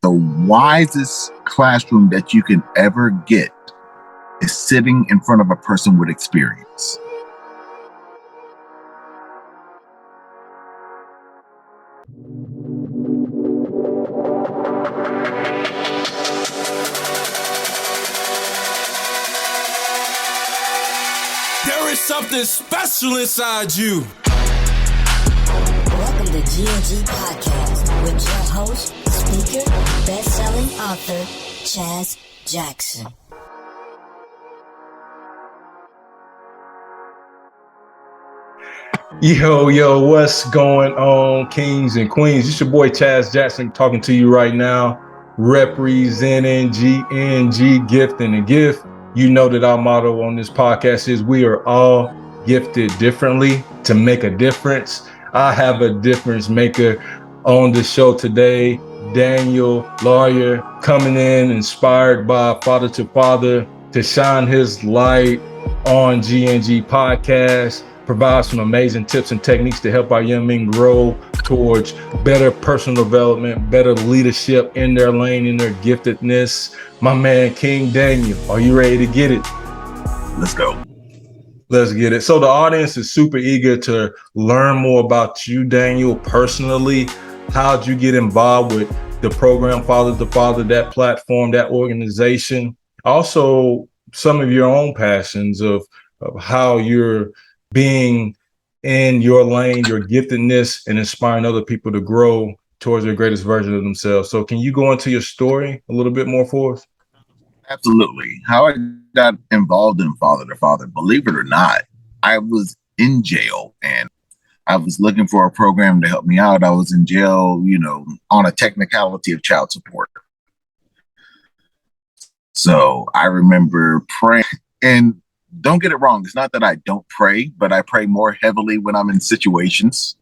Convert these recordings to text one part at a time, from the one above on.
The wisest classroom that you can ever get is sitting in front of a person with experience. There is something special inside you. Welcome to GNG Podcast with your host, speaker, best-selling author, Chaz Jackson. Yo, what's going on, kings and queens? It's your boy Chaz Jackson talking to you right now, representing GNG, Giftinagift. You know that our motto on this podcast is we are all gifted differently to make a difference. I have a difference maker on the show today, Daniel Laurie, coming in inspired by Father to Father to shine his light on GNG Podcast, provide some amazing tips and techniques to help our young men grow towards better personal development, better leadership in their lane, in their giftedness. My man, King Daniel, are you ready to get it? Let's go. Let's get it. So the audience is super eager to learn more about you, Daniel, personally. How'd you get involved with the program Father to Father, that platform, that organization? Also, some of your own passions of how you're being in your lane, your giftedness, and inspiring other people to grow towards their greatest version of themselves. So can you go into your story a little bit more for us? Absolutely. How I got involved in Father to Father, believe it or not, I was in jail and I was looking for a program to help me out. I was in jail, on a technicality of child support. So I remember praying, and don't get it wrong, it's not that I don't pray, but I pray more heavily when I'm in situations.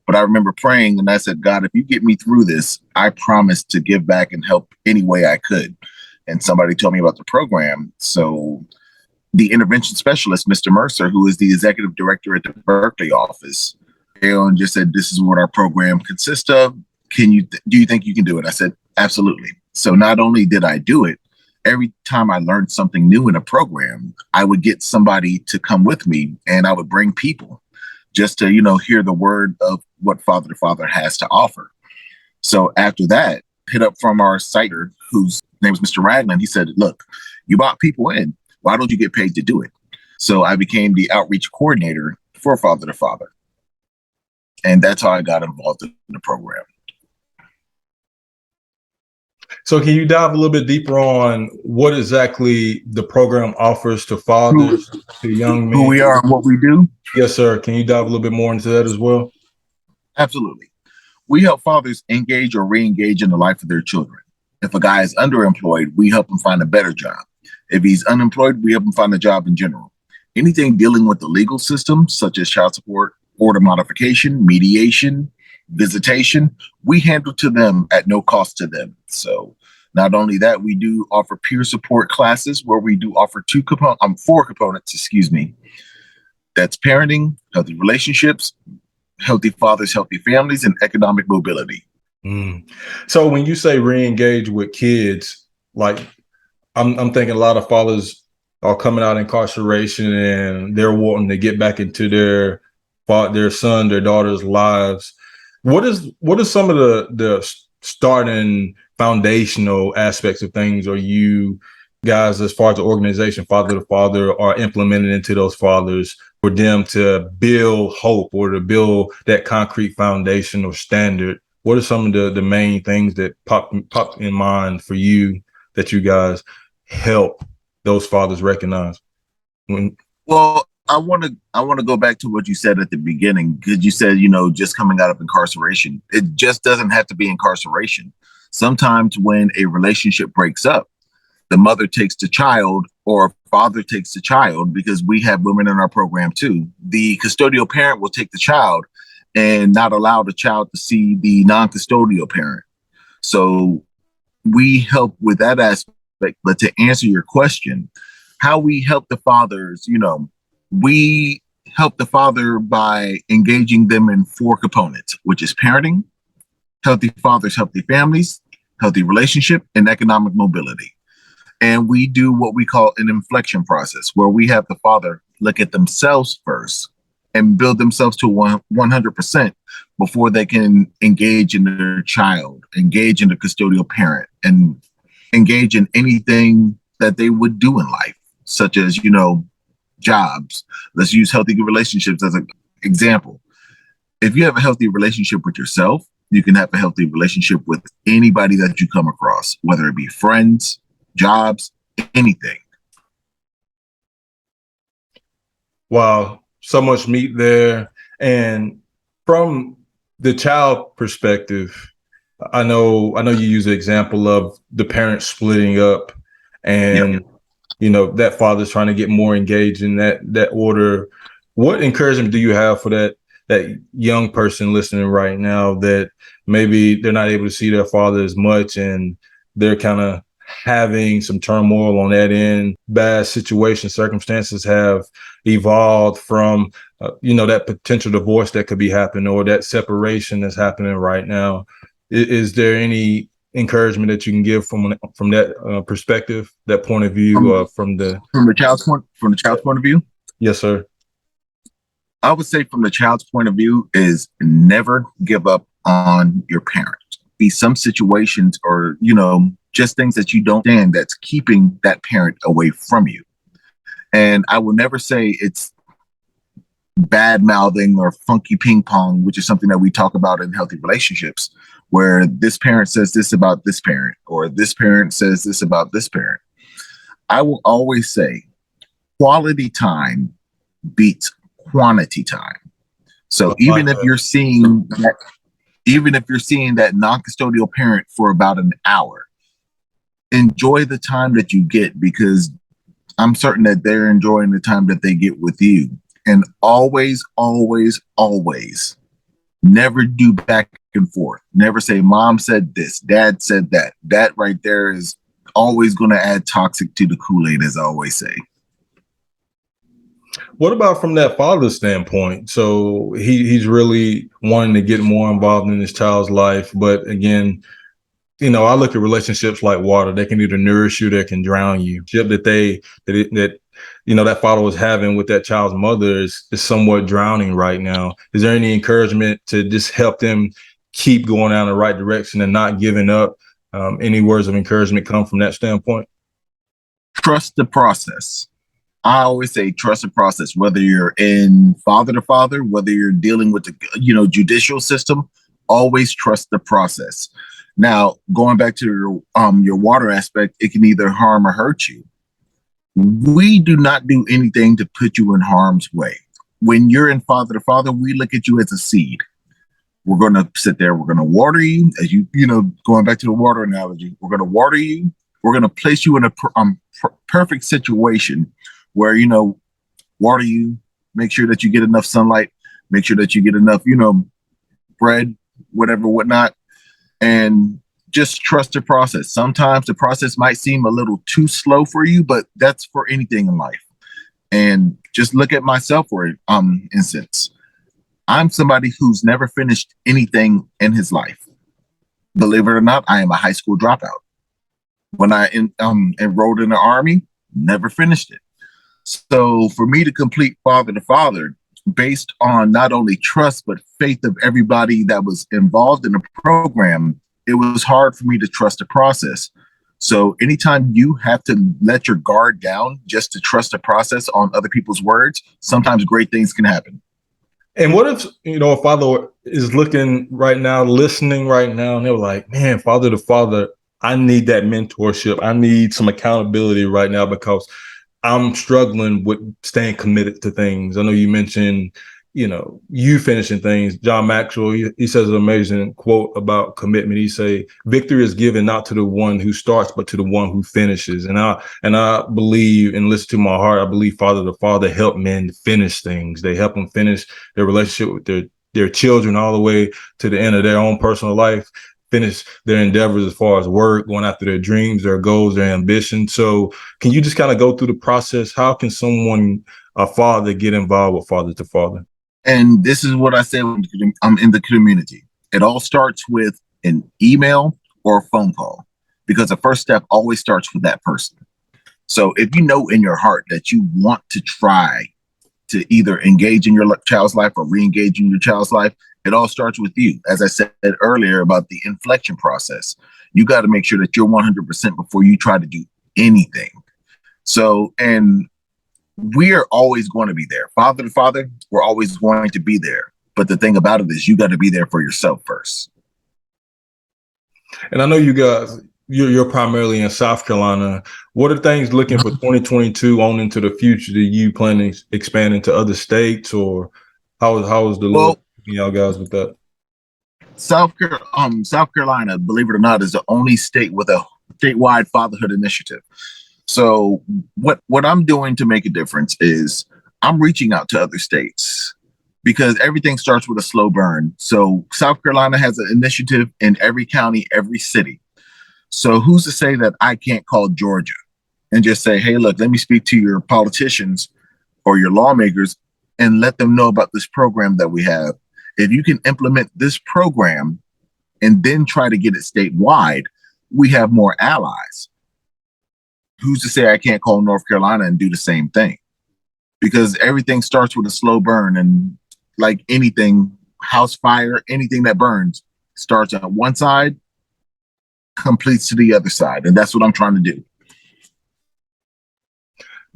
But I remember praying and I said, God, if you get me through this, I promise to give back and help any way I could. And somebody told me about the program. So the intervention specialist, Mr. Mercer, who is the executive director at the Berkeley office, and just said, this is what our program consists of. Do you think you can do it? I said, absolutely. So not only did I do it, every time I learned something new in a program, I would get somebody to come with me and I would bring people just to, hear the word of what Father to Father has to offer. So after that, hit up from our siter, whose name is Mr. Ragland. He said, look, you brought people in. Why don't you get paid to do it? So I became the outreach coordinator for Father to Father. And that's how I got involved in the program. So can you dive a little bit deeper on what exactly the program offers to fathers, to young men? Who we are and what we do? Yes, sir. Can you dive a little bit more into that as well? Absolutely. We help fathers engage or re-engage in the life of their children. If a guy is underemployed, we help him find a better job. If he's unemployed, we help him find a job in general. Anything dealing with the legal system, such as child support, order modification, mediation, visitation, we handle to them at no cost to them. So not only that, we do offer peer support classes where we do offer four components, That's parenting, healthy relationships, healthy fathers, healthy families, and economic mobility. So when you say re-engage with kids, like I'm thinking a lot of fathers are coming out of incarceration and they're wanting to get back into their son, their daughter's lives. What are some of the starting foundational aspects of things are you guys, as far as the organization Father to Father, are implementing into those fathers for them to build hope or to build that concrete foundation or standard? What are some of the main things that pop in mind for you that you guys help those fathers recognize? Well, I want to go back to what you said at the beginning, because you said, just coming out of incarceration. It just doesn't have to be incarceration. Sometimes when a relationship breaks up, the mother takes the child or father takes the child, because we have women in our program too. The custodial parent will take the child and not allow the child to see the non-custodial parent. So we help with that aspect. But to answer your question, how we help the fathers, we help the father by engaging them in four components, which is parenting, healthy fathers, healthy families, healthy relationship, and economic mobility. And we do what we call an inflection process, where we have the father look at themselves first and build themselves to 100% before they can engage in their child, engage in the custodial parent, and engage in anything that they would do in life, such as, jobs. Let's use healthy relationships as an example. If you have a healthy relationship with yourself, you can have a healthy relationship with anybody that you come across, whether it be friends, jobs, anything. Wow, so much meat there. And from the child perspective, I know you use the example of the parents splitting up and Yep. That father's trying to get more engaged in that order. What encouragement do you have for that young person listening right now that maybe they're not able to see their father as much and they're kind of having some turmoil on that end? Bad situations, circumstances have evolved from that potential divorce that could be happening or that separation that's happening right now. Is there any encouragement that you can give from that perspective, that point of view, from the child's point of view? Yes, sir. I would say from the child's point of view is never give up on your parent. Be some situations or, just things that you don't understand that's keeping that parent away from you. And I will never say it's bad mouthing or funky ping pong, which is something that we talk about in healthy relationships, where this parent says this about this parent, or this parent says this about this parent. I will always say quality time beats quantity time. So even if you're seeing that non-custodial parent for about an hour, enjoy the time that you get, because I'm certain that they're enjoying the time that they get with you. And always, always, always never do back and forth. Never say mom said this, dad said that. That right there is always going to add toxic to the Kool-Aid, as I always say. What about from that father's standpoint? So he's really wanting to get more involved in his child's life. But again, I look at relationships like water. They can either nourish you, they can drown you. That father was having with that child's mother is somewhat drowning right now. Is there any encouragement to just help them keep going down the right direction and not giving up? Any words of encouragement come from that standpoint? Trust the process. I always say trust the process, whether you're in father to father, whether you're dealing with the judicial system, always trust the process. Now, going back to your water aspect, it can either harm or hurt you. We do not do anything to put you in harm's way. When you're in father to father, we look at you as a seed. We're going to sit there. We're going to water you, as going back to the water analogy. We're going to water you. We're going to place you in a perfect situation where, water you, make sure that you get enough sunlight, make sure that you get enough, bread, whatever, whatnot, and just trust the process. Sometimes the process might seem a little too slow for you, but that's for anything in life. And just look at myself for instance. I'm somebody who's never finished anything in his life. Believe it or not, I am a high school dropout. When I enrolled in the Army, never finished it. So for me to complete father to father, based on not only trust, but faith of everybody that was involved in the program, it was hard for me to trust the process. So anytime you have to let your guard down just to trust the process on other people's words, sometimes great things can happen. And what if, a father is looking right now, listening right now, and they're like, man, father to father, I need that mentorship. I need some accountability right now because I'm struggling with staying committed to things. I know you mentioned, you finishing things. John Maxwell, he says an amazing quote about commitment. He say, victory is given not to the one who starts, but to the one who finishes. And I believe, and listen to my heart, I believe father to father help men finish things. They help them finish their relationship with their children all the way to the end of their own personal life, finish their endeavors as far as work, going after their dreams, their goals, their ambitions. So can you just kind of go through the process? How can a father, get involved with father to father? And this is what I say when I'm in the community. It all starts with an email or a phone call, because the first step always starts with that person. So if you know in your heart that you want to try to either engage in your child's life or re-engage in your child's life, it all starts with you. As I said earlier about the inflection process, you got to make sure that you're 100% before you try to do anything. So, and we're always going to be there. Father to father, we're always going to be there. But the thing about it is you got to be there for yourself first. And I know you guys, you're primarily in South Carolina. What are things looking for 2022 on into the future? Do you plan to expand into other states, or how is the Lord helping y'all guys with that? South Carolina, believe it or not, is the only state with a statewide fatherhood initiative. So what I'm doing to make a difference is I'm reaching out to other states, because everything starts with a slow burn. So South Carolina has an initiative in every county, every city. So who's to say that I can't call Georgia and just say, hey, look, let me speak to your politicians or your lawmakers and let them know about this program that we have. If you can implement this program and then try to get it statewide, we have more allies. Who's to say I can't call North Carolina and do the same thing? Because everything starts with a slow burn, and like anything, house fire, anything that burns starts on one side, completes to the other side. And that's what I'm trying to do.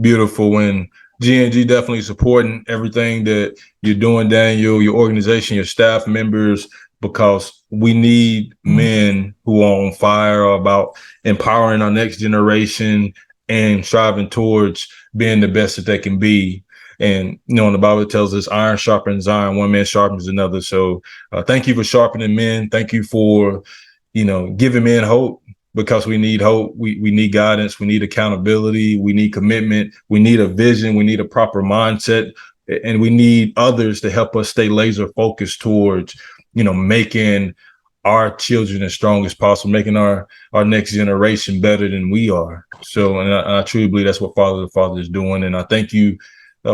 Beautiful. And GNG definitely supporting everything that you're doing, Daniel, your organization, your staff members, because we need men who are on fire about empowering our next generation and striving towards being the best that they can be. And, you know, the Bible tells us iron sharpens iron, one man sharpens another. So thank you for sharpening men. Thank you for, you know, giving men hope, because we need hope. We need guidance. We need accountability. We need commitment. We need a vision. We need a proper mindset, and we need others to help us stay laser focused towards, you know, making our children as strong as possible, making our next generation better than we are. So, and I truly believe that's what Father to Father is doing. And I thank you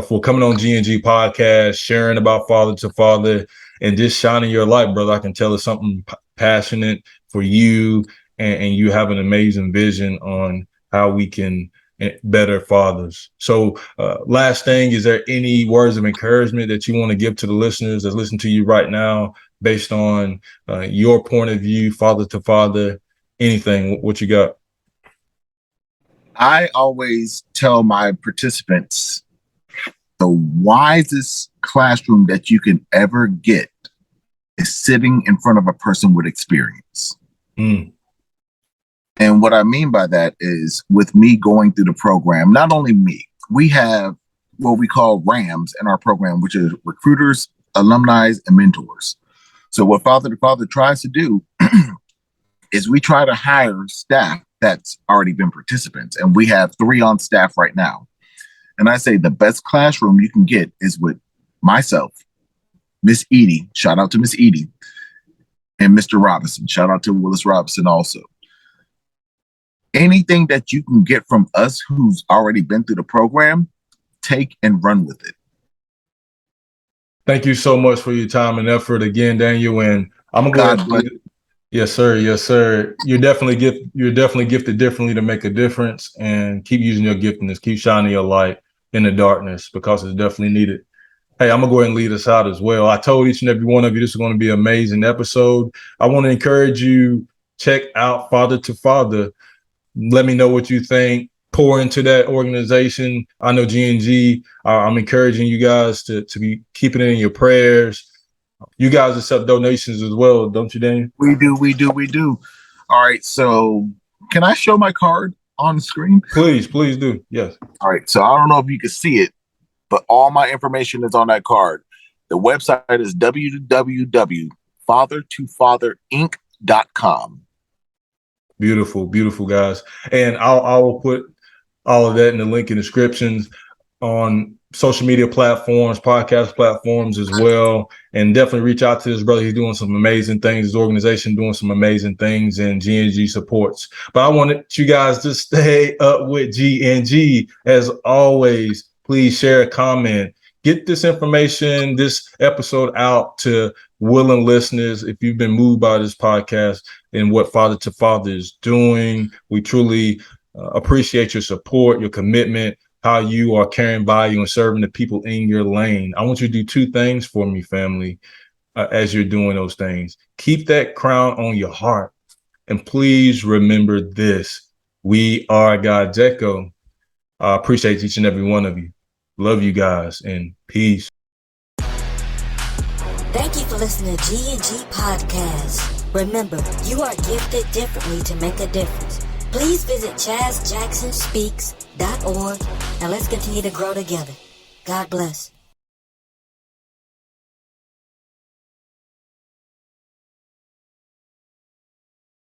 for coming on GNG podcast, sharing about Father to Father, and just shining your light, brother. I can tell it's something passionate for you, and you have an amazing vision on how we can better fathers. So last thing, is there any words of encouragement that you want to give to the listeners that listen to you right now based on your point of view, father to father, anything? What you got? I always tell my participants, the wisest classroom that you can ever get is sitting in front of a person with experience. And what I mean by that is, with me going through the program, not only me, we have what we call RAMs in our program, which is recruiters, alumni, and mentors. So what Father to Father tries to do is we try to hire staff that's already been participants. And we have 3 on staff right now. And I say the best classroom you can get is with myself, Miss Edie, shout out to Miss Edie, and Mr. Robinson, shout out to Willis Robinson also. Anything that you can get from us who's already been through the program, take and run with it. Thank you so much for your time and effort again, Daniel. And I'm gonna go ahead. Yes, sir. Yes, sir. You're definitely gifted differently to make a difference, and keep using your giftedness. Keep shining your light in the darkness, because it's definitely needed. Hey, I'm gonna go ahead and lead us out as well. I told each and every one of you this is going to be an amazing episode. I want to encourage you, check out Father to Father. Let me know what you think. Pour into that organization. I know GNG. I'm encouraging you guys to be keeping it in your prayers. You guys accept donations as well, don't you, Daniel? We do. All right. So can I show my card on the screen? Please do. Yes. All right. So I don't know if you can see it, but all my information is on that card. The website is www.fathertofatherinc.com. Beautiful, guys. And I will put all of that in the link in the descriptions on social media platforms, podcast platforms as well. And definitely reach out to this brother. He's doing some amazing things. His organization doing some amazing things, and GNG supports. But I wanted you guys to stay up with GNG. As always, please share a comment. Get this information, this episode out to willing listeners. If you've been moved by this podcast, in what Father to Father is doing. We truly appreciate your support, your commitment, how you are carrying value and serving the people in your lane. I want you to do two things for me, family, as you're doing those things. Keep that crown on your heart. And please remember this. We are God's Echo. I appreciate each and every one of you. Love you guys, and peace. Thank you for listening to GNG Podcast. Remember, you are gifted differently to make a difference. Please visit chazjacksonspeaks.org and let's continue to grow together. God bless.